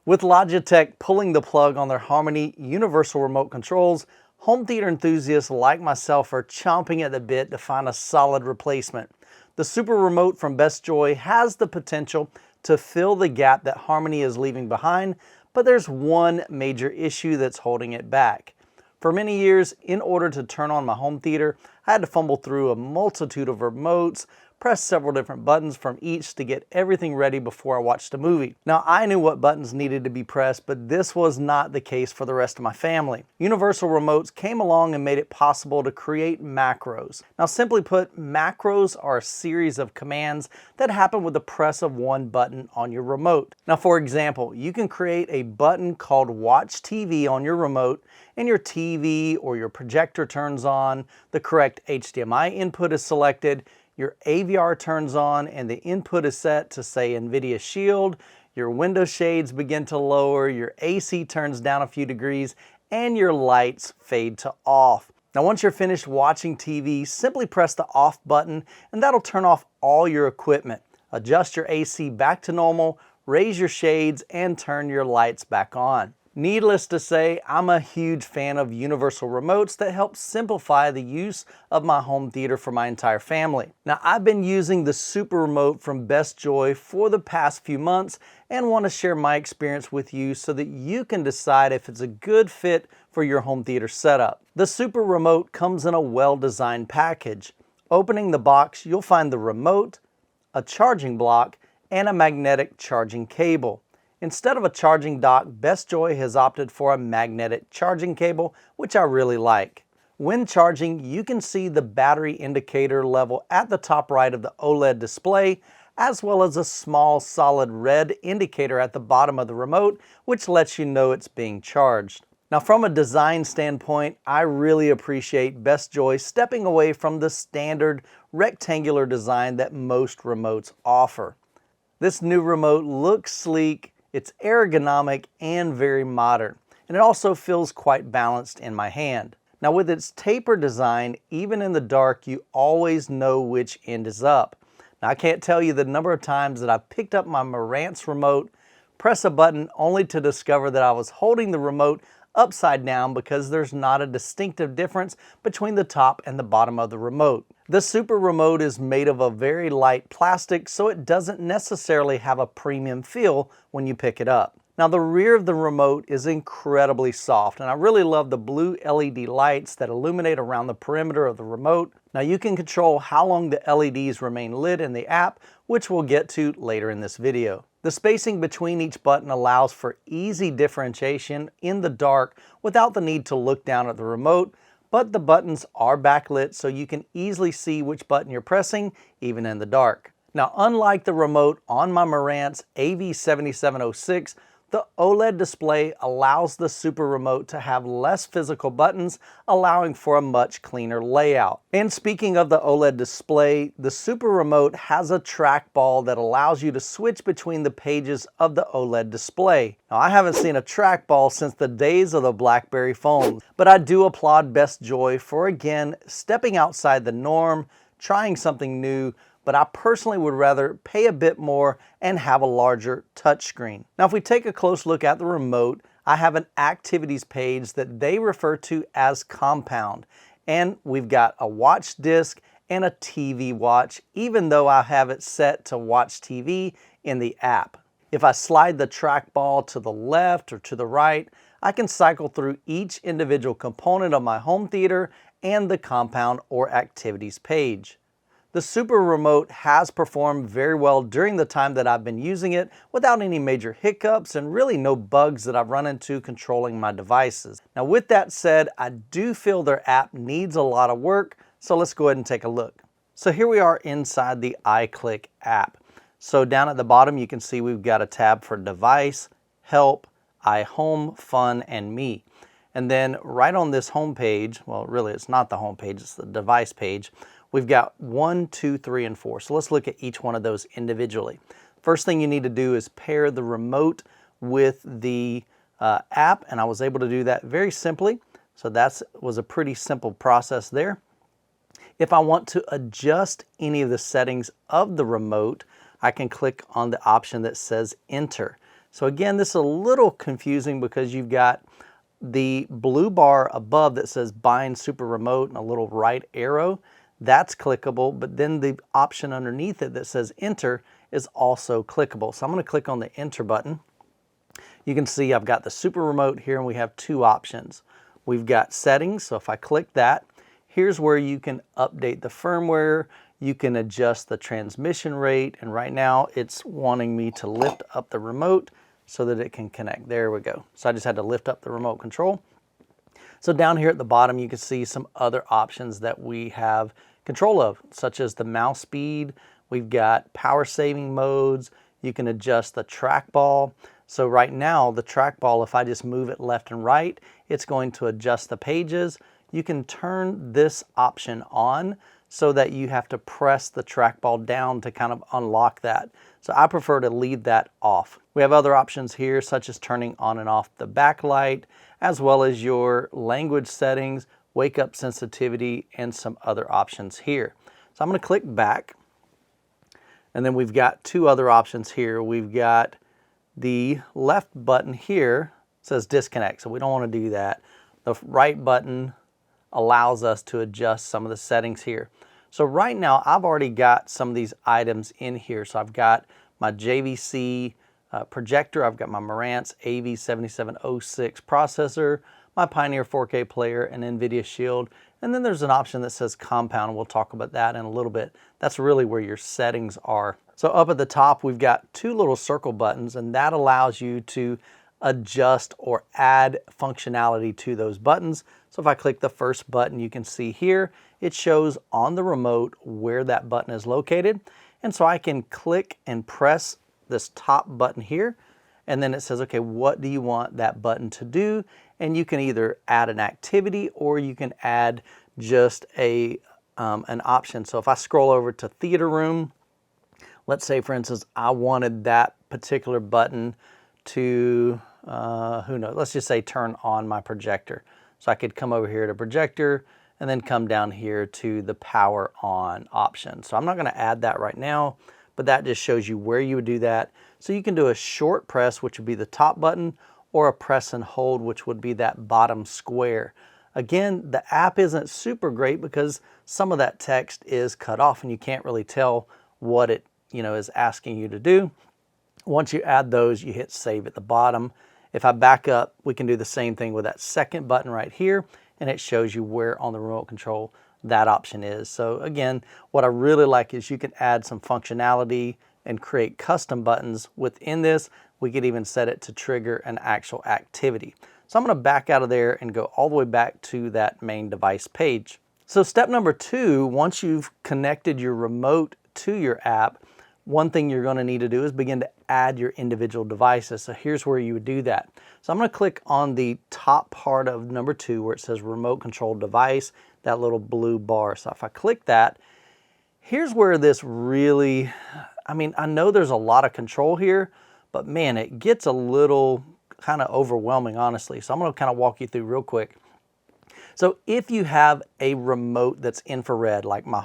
With Logitech pulling the plug on their Harmony universal remote controls, home theater enthusiasts like myself are chomping at the bit to find a solid replacement. The Super Remote from BestJoy has the potential to fill the gap that Harmony is leaving behind, but there's one major issue that's holding it back. For many years, in order to turn on my home theater, I had to fumble through a multitude of remotes, press several different buttons from each to get everything ready before I watched a movie. Now, I knew what buttons needed to be pressed, but this was not the case for the rest of my family. Universal remotes came along and made it possible to create macros. Now, simply put, macros are a series of commands that happen with the press of one button on your remote. Now, for example, you can create a button called Watch TV on your remote, and your TV or your projector turns on, the correct HDMI input is selected, your AVR turns on, and the input is set to, say, NVIDIA Shield, your window shades begin to lower, your AC turns down a few degrees, and your lights fade to off. Now, once you're finished watching TV, simply press the off button, and that'll turn off all your equipment. Adjust your AC back to normal, raise your shades, and turn your lights back on. Needless to say, I'm a huge fan of universal remotes that help simplify the use of my home theater for my entire family. Now, I've been using the Super Remote from BestJoy for the past few months and want to share my experience with you so that you can decide if it's a good fit for your home theater setup. The Super Remote comes in a well-designed package. Opening the box, you'll find the remote, a charging block, and a magnetic charging cable. Instead of a charging dock, BestJoy has opted for a magnetic charging cable, which I really like. When charging, you can see the battery indicator level at the top right of the OLED display, as well as a small solid red indicator at the bottom of the remote, which lets you know it's being charged. Now, from a design standpoint, I really appreciate BestJoy stepping away from the standard rectangular design that most remotes offer. This new remote looks sleek, it's ergonomic and very modern, and it also feels quite balanced in my hand. Now, with its taper design, even in the dark, you always know which end is up. Now, I can't tell you the number of times that I've picked up my Marantz remote, press a button only to discover that I was holding the remote upside down because there's not a distinctive difference between the top and the bottom of the remote. The Super Remote is made of a very light plastic, so it doesn't necessarily have a premium feel when you pick it up. Now, the rear of the remote is incredibly soft, and I really love the blue LED lights that illuminate around the perimeter of the remote. Now, you can control how long the LEDs remain lit in the app, which we'll get to later in this video. The spacing between each button allows for easy differentiation in the dark without the need to look down at the remote, but the buttons are backlit so you can easily see which button you're pressing, even in the dark. Now, unlike the remote on my Marantz AV7706, the OLED display allows the Super Remote to have less physical buttons, allowing for a much cleaner layout. And speaking of the OLED display, the Super Remote has a trackball that allows you to switch between the pages of the OLED display. Now, I haven't seen a trackball since the days of the BlackBerry phones, but I do applaud BestJoy for again stepping outside the norm, trying something new, but I personally would rather pay a bit more and have a larger touchscreen. Now, if we take a close look at the remote, I have an activities page that they refer to as compound. And we've got a watch disc and a TV watch, even though I have it set to watch TV in the app. If I slide the trackball to the left or to the right, I can cycle through each individual component of my home theater and the compound or activities page. The Super Remote has performed very well during the time that I've been using it without any major hiccups and really no bugs that I've run into controlling my devices. Now, with that said, I do feel their app needs a lot of work, so let's go ahead and take a look. So here we are inside the iClick app. So down at the bottom, you can see we've got a tab for Device, Help, iHome, Fun, and Me. And then right on this home page, well, really it's not the home page, it's the device page, we've got 1, 2, 3, and 4. So let's look at each one of those individually. First thing you need to do is pair the remote with the app, and I was able to do that very simply. So that was a pretty simple process there. If I want to adjust any of the settings of the remote, I can click on the option that says Enter. So again, this is a little confusing because you've got the blue bar above that says bind super remote and a little right arrow. That's clickable, but then the option underneath it that says enter is also clickable. So I'm going to click on the enter button. You can see I've got the super remote here and we have two options. We've got settings, so if I click that, here's where you can update the firmware, you can adjust the transmission rate, and right now it's wanting me to lift up the remote so that it can connect. There we go. So I just had to lift up the remote control. So down here at the bottom, you can see some other options that we have control of, such as the mouse speed. We've got power saving modes. You can adjust the trackball. So right now, the trackball, if I just move it left and right, it's going to adjust the pages. You can turn this option on so that you have to press the trackball down to kind of unlock that. So I prefer to leave that off. We have other options here, such as turning on and off the backlight, as well as your language settings, wake up sensitivity, and some other options here. So I'm going to click back, and then we've got two other options here. We've got the left button here says disconnect, so we don't want to do that. The right button allows us to adjust some of the settings here. So right now I've already got some of these items in here. So I've got my JVC projector, I've got my Marantz AV7706 processor, my Pioneer 4K player, and NVIDIA Shield. And then there's an option that says compound. We'll talk about that in a little bit. That's really where your settings are. So up at the top, we've got two little circle buttons, and that allows you to adjust or add functionality to those buttons. So if I click the first button, you can see here, it shows on the remote where that button is located. And so I can click and press this top button here, and then it says, okay, what do you want that button to do? And you can either add an activity or you can add just an option. So if I scroll over to theater room, let's say, for instance, I wanted that particular button to, who knows, let's just say turn on my projector. So I could come over here to projector and then come down here to the power on option. So I'm not going to add that right now, but that just shows you where you would do that. So you can do a short press, which would be the top button, or a press and hold, which would be that bottom square. Again, the app isn't super great because some of that text is cut off and you can't really tell what it is asking you to do. Once you add those, you hit save at the bottom. If I back up, we can do the same thing with that second button right here, and it shows you where on the remote control that option is. So again, what I really like is you can add some functionality and create custom buttons within this. We could even set it to trigger an actual activity. So I'm going to back out of there and go all the way back to that main device page. So step number 2, once you've connected your remote to your app, one thing you're going to need to do is begin to add your individual devices. So here's where you would do that. So I'm going to click on the top part of number 2 where it says remote control device, that little blue bar. So if I click that, here's where this really, I know there's a lot of control here, but man, it gets a little kind of overwhelming, honestly. So I'm going to kind of walk you through real quick. So if you have a remote that's infrared, like my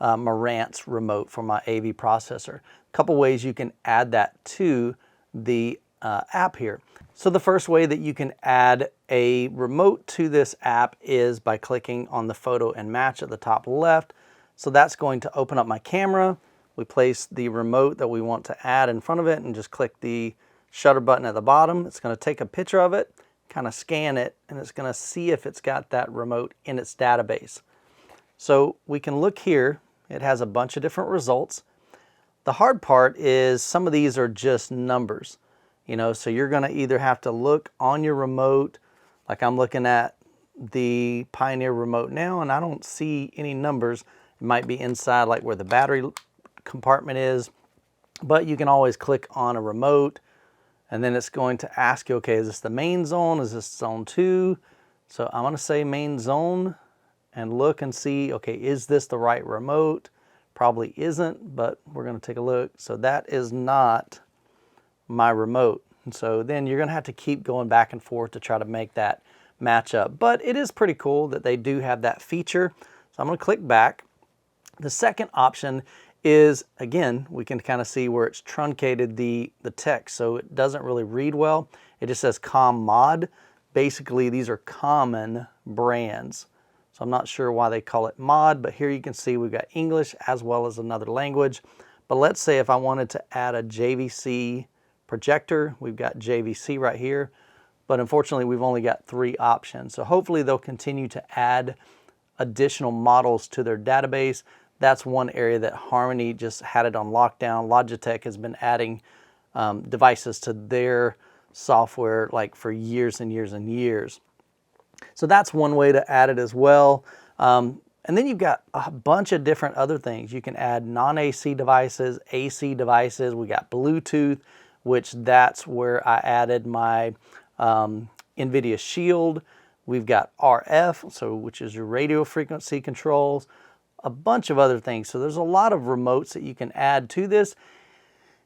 Marantz remote for my AV processor, a couple ways you can add that to the app here. So the first way that you can add a remote to this app is by clicking on the photo and match at the top left. So that's going to open up my camera. We place the remote that we want to add in front of it and just click the shutter button at the bottom. It's going to take a picture of it, kind of scan it, and it's going to see if it's got that remote in its database. So we can look here. It has a bunch of different results. The hard part is some of these are just numbers, so you're going to either have to look on your remote, like I'm looking at the Pioneer remote now, and I don't see any numbers. It might be inside like where the battery compartment is, but you can always click on a remote and then it's going to ask you, okay, is this the main zone? Is this zone 2? So I'm going to say main zone and look and see, okay, is this the right remote? Probably isn't, but we're going to take a look. So that is not my remote. And so then you're going to have to keep going back and forth to try to make that match up. But it is pretty cool that they do have that feature. So I'm going to click back. The second option is, again, we can kind of see where it's truncated the text, so it doesn't really read well. It just says com mod. Basically, these are common brands. So I'm not sure why they call it mod, but here you can see we've got English as well as another language. But let's say if I wanted to add a JVC projector, we've got JVC right here, but unfortunately we've only got 3 options. So hopefully they'll continue to add additional models to their database. That's one area that Harmony just had it on lockdown. Logitech has been adding devices to their software like for years and years and years. So that's one way to add it as well. And then you've got a bunch of different other things. You can add non-AC devices, AC devices. We got Bluetooth, which that's where I added my NVIDIA Shield. We've got RF, so which is your radio frequency controls, a bunch of other things. So there's a lot of remotes that you can add to this.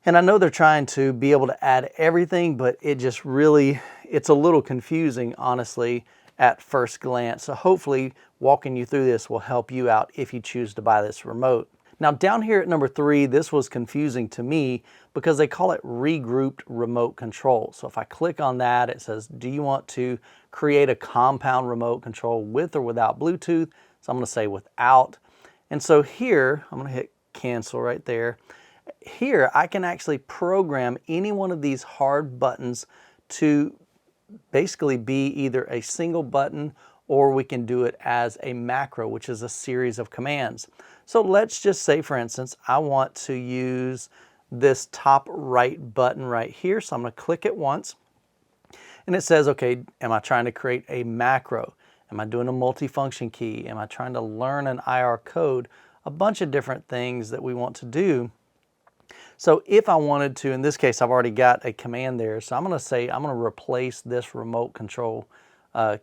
And I know they're trying to be able to add everything, but it just really, it's a little confusing, honestly, at first glance. So hopefully walking you through this will help you out if you choose to buy this remote. Now down here at number 3, this was confusing to me because they call it regrouped remote control. So if I click on that, it says, do you want to create a compound remote control with or without Bluetooth? So I'm going to say without. And so here, I'm going to hit cancel right there. Here, I can actually program any one of these hard buttons to basically be either a single button, or we can do it as a macro, which is a series of commands. So let's just say, for instance, I want to use this top right button right here. So I'm going to click it once. And it says, okay, am I trying to create a macro? Am I doing a multifunction key? Am I trying to learn an IR code? A bunch of different things that we want to do. So if I wanted to, in this case, I've already got a command there. So I'm going to say, I'm going to replace this remote control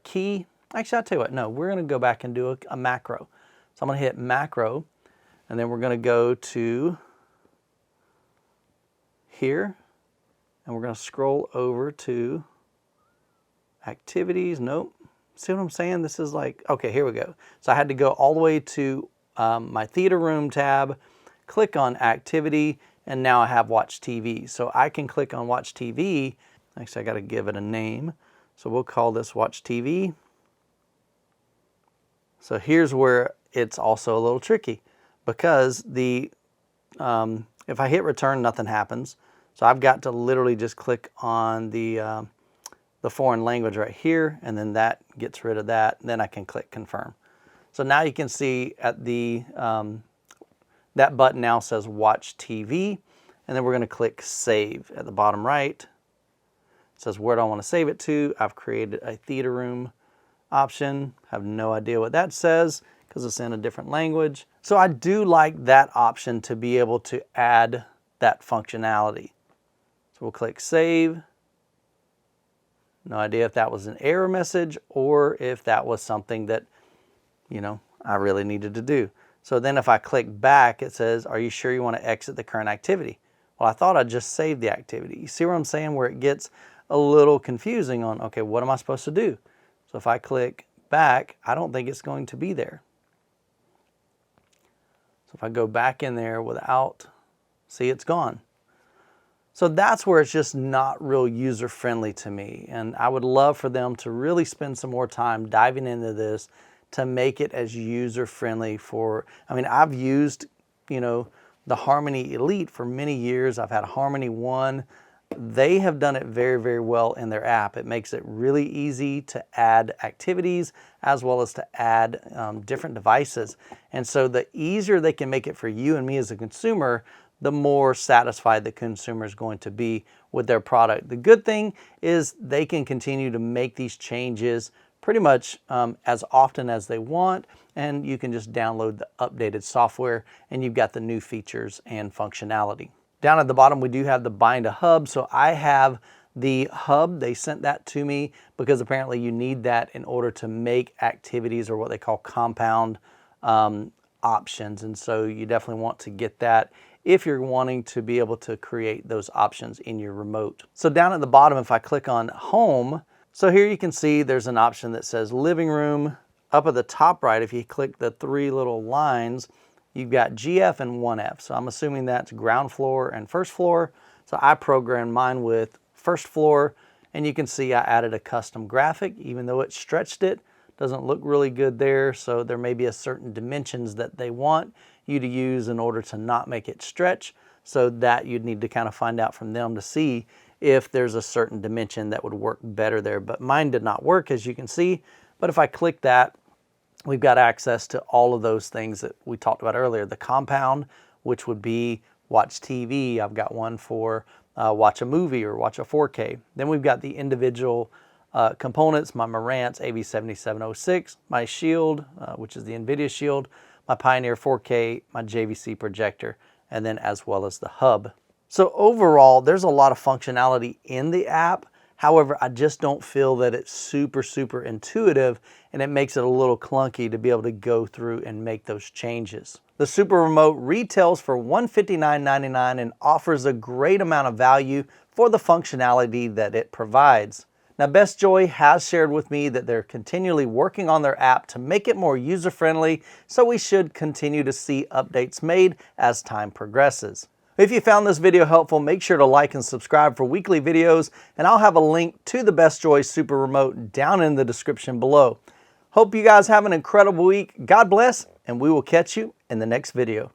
key. Actually, I'll tell you what, no, we're going to go back and do a macro. So I'm going to hit macro, and then we're going to go to here, and we're going to scroll over to activities. Nope. See what I'm saying? This is like, okay, here we go. So I had to go all the way to my theater room tab, click on activity, and now I have watch TV. So I can click on watch TV. Actually, I got to give it a name. So we'll call this watch TV. So here's where it's also a little tricky, because the if I hit return, nothing happens. So I've got to literally just click on the foreign language right here, and then that gets rid of that. And then I can click confirm. So now you can see at the that button now says watch TV, and then we're going to click save at the bottom right. It says where do I want to save it to. I've created a theater room option. Have no idea what that says because it's in a different language. So I do like that option to be able to add that functionality. So we'll click save. No idea if that was an error message or if that was something that, you know, I really needed to do. So then if I click back, it says, are you sure you want to exit the current activity? Well, I thought I just saved the activity. You see what I'm saying, where it gets a little confusing on, okay, what am I supposed to do? So if I click back, I don't think it's going to be there. So if I go back in there without, see, it's gone. So that's where it's just not real user-friendly to me. And I would love for them to really spend some more time diving into this to make it as user-friendly for, I mean, I've used, you know, the Harmony Elite for many years. I've had Harmony One. They have done it very, very well in their app. It makes it really easy to add activities as well as to add different devices. And so the easier they can make it for you and me as a consumer, the more satisfied the consumer is going to be with their product. The good thing is they can continue to make these changes pretty much as often as they want, and you can just download the updated software and you've got the new features and functionality. Down at the bottom, we do have the bind a hub. So I have the hub. They sent that to me because apparently you need that in order to make activities, or what they call compound options. And so you definitely want to get that if you're wanting to be able to create those options in your remote. So down at the bottom, if I click on home, so here you can see there's an option that says living room. Up at the top right, if you click the 3 little lines, you've got GF and 1F. So I'm assuming that's ground floor and first floor. So I programmed mine with first floor, and you can see I added a custom graphic, even though it stretched it. Doesn't look really good there, so there may be a certain dimensions that they want you to use in order to not make it stretch, so that you'd need to kind of find out from them to see if there's a certain dimension that would work better there. But mine did not work, as you can see. But if I click that, we've got access to all of those things that we talked about earlier. The compound, which would be watch TV. I've got one for watch a movie or watch a 4K. Then we've got the individual components, my Marantz AV7706, my Shield, which is the NVIDIA Shield, my Pioneer 4K, my JVC projector, and then as well as the hub. So overall, there's a lot of functionality in the app. However, I just don't feel that it's super intuitive, and it makes it a little clunky to be able to go through and make those changes. The Super Remote retails for $159.99 and offers a great amount of value for the functionality that it provides. Now, Best Joy has shared with me that they're continually working on their app to make it more user-friendly, so we should continue to see updates made as time progresses. If you found this video helpful, make sure to like and subscribe for weekly videos, and I'll have a link to the Best Joy Super Remote down in the description below. Hope you guys have an incredible week. God bless, and we will catch you in the next video.